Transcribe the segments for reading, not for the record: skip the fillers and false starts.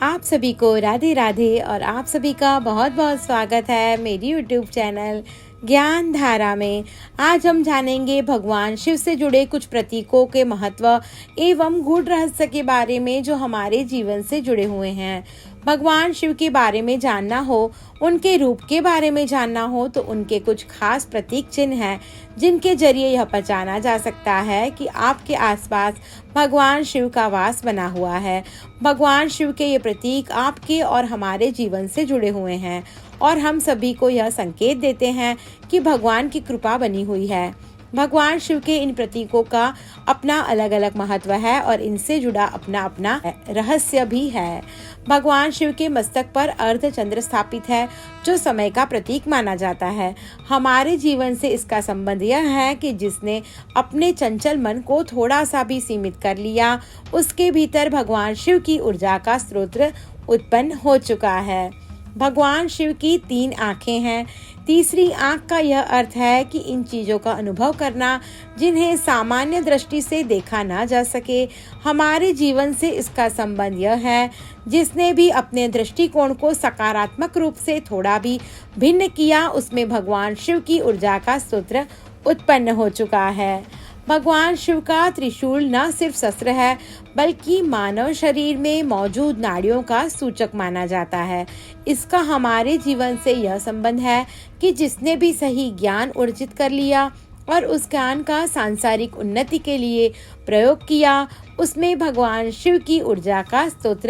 आप सभी को राधे राधे और आप सभी का बहुत बहुत स्वागत है मेरी यूट्यूब चैनल ज्ञान धारा में। आज हम जानेंगे भगवान शिव से जुड़े कुछ प्रतीकों के महत्व एवं गूढ़ रहस्य के बारे में जो हमारे जीवन से जुड़े हुए हैं। भगवान शिव के बारे में जानना हो, उनके रूप के बारे में जानना हो तो उनके कुछ खास प्रतीक चिन्ह हैं जिनके जरिए यह पहचाना जा सकता है कि आपके आसपास भगवान शिव का वास बना हुआ है। भगवान शिव के ये प्रतीक आपके और हमारे जीवन से जुड़े हुए हैं और हम सभी को यह संकेत देते हैं कि भगवान की कृपा बनी हुई है। भगवान शिव के इन प्रतीकों का अपना अलग अलग महत्व है और इनसे जुड़ा अपना अपना रहस्य भी है। भगवान शिव के मस्तक पर अर्ध चंद्र स्थापित है जो समय का प्रतीक माना जाता है। हमारे जीवन से इसका संबंध यह है कि जिसने अपने चंचल मन को थोड़ा सा भी सीमित कर लिया, उसके भीतर भगवान शिव की ऊर्जा का स्रोत उत्पन्न हो चुका है। भगवान शिव की 3 आंखें हैं। तीसरी आंख का यह अर्थ है कि इन चीजों का अनुभव करना जिन्हें सामान्य दृष्टि से देखा ना जा सके। हमारे जीवन से इसका संबंध यह है जिसने भी अपने दृष्टिकोण को सकारात्मक रूप से थोड़ा भी भिन्न किया, उसमें भगवान शिव की ऊर्जा का स्रोत उत्पन्न हो चुका है। भगवान शिव का त्रिशूल न सिर्फ शस्त्र है बल्कि मानव शरीर में मौजूद नाड़ियों का सूचक माना जाता है। इसका हमारे जीवन से यह संबंध है कि जिसने भी सही ज्ञान अर्जित कर लिया और उस ज्ञान का सांसारिक उन्नति के लिए प्रयोग किया, उसमें भगवान शिव की ऊर्जा का स्रोत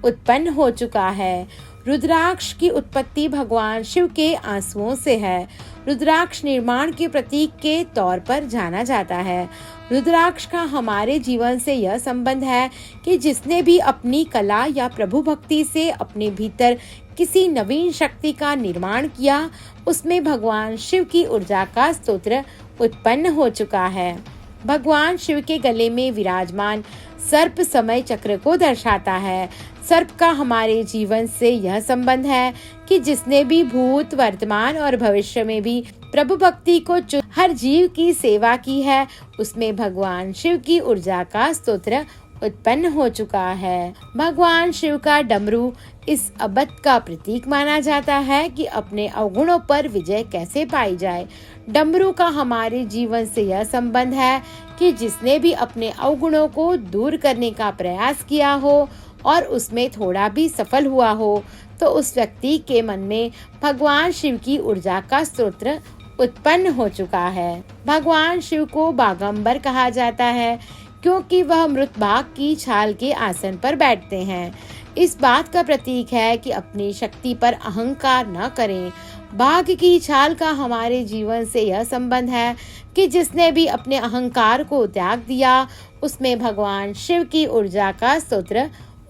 उत्पन्न हो चुका है। रुद्राक्ष की उत्पत्ति भगवान शिव के आंसुओं से है। रुद्राक्ष निर्माण के प्रतीक के तौर पर जाना जाता है। रुद्राक्ष का हमारे जीवन से यह संबंध है कि जिसने भी अपनी कला या प्रभु भक्ति से अपने भीतर किसी नवीन शक्ति का निर्माण किया, उसमें भगवान शिव की ऊर्जा का स्रोत उत्पन्न हो चुका है। भगवान शिव के गले में विराजमान सर्प समय चक्र को दर्शाता है। सर्प का हमारे जीवन से यह संबंध है कि जिसने भी भूत, वर्तमान और भविष्य में भी प्रभु भक्ति को हर जीव की सेवा की है, उसमें भगवान शिव की ऊर्जा का स्रोत उत्पन्न हो चुका है। भगवान शिव का डमरू इस अबत का प्रतीक माना जाता है कि अपने अवगुणों पर विजय कैसे पाई जाए। डमरू का हमारे जीवन से यह संबंध है कि जिसने भी अपने अवगुणों को दूर करने का प्रयास किया हो और उसमें थोड़ा भी सफल हुआ हो, तो उस व्यक्ति के मन में भगवान शिव की ऊर्जा का स्रोत उत्पन्न हो चुका है। भगवान शिव को बागंबर कहा जाता है क्योंकि वह मृत बाघ की छाल के आसन पर बैठते हैं। इस बात का प्रतीक है कि अपनी शक्ति पर अहंकार न करें। बाघ की छाल का हमारे जीवन से यह संबंध है कि जिसने भी अपने अहंकार को त्याग दिया, उसमें भगवान शिव की ऊर्जा का स्रोत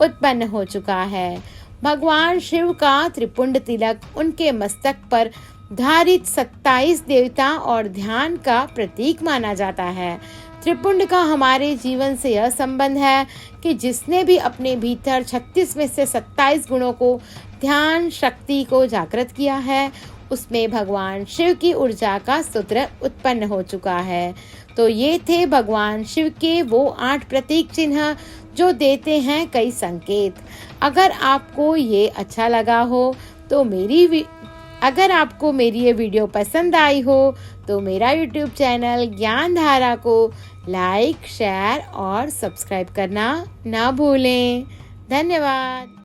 उत्पन्न हो चुका है। भगवान शिव का त्रिपुंड तिलक उनके मस्तक पर धारित 27 देवता और ध्यान का प्रतीक माना जाता है। त्रिपुंड का हमारे जीवन से यह संबंध है कि जिसने भी अपने भीतर 36 में से 27 गुणों को ध्यान शक्ति को जागृत किया है, उसमें भगवान शिव की ऊर्जा का स्रोत उत्पन्न हो चुका है। तो ये थे भगवान शिव के वो 8 प्रतीक चिन्ह जो देते हैं कई संकेत। अगर आपको ये अच्छा लगा हो तो अगर आपको मेरी ये वीडियो पसंद आई हो तो मेरा यूट्यूब चैनल ज्ञान धारा को लाइक, शेयर और सब्सक्राइब करना ना भूलें। धन्यवाद।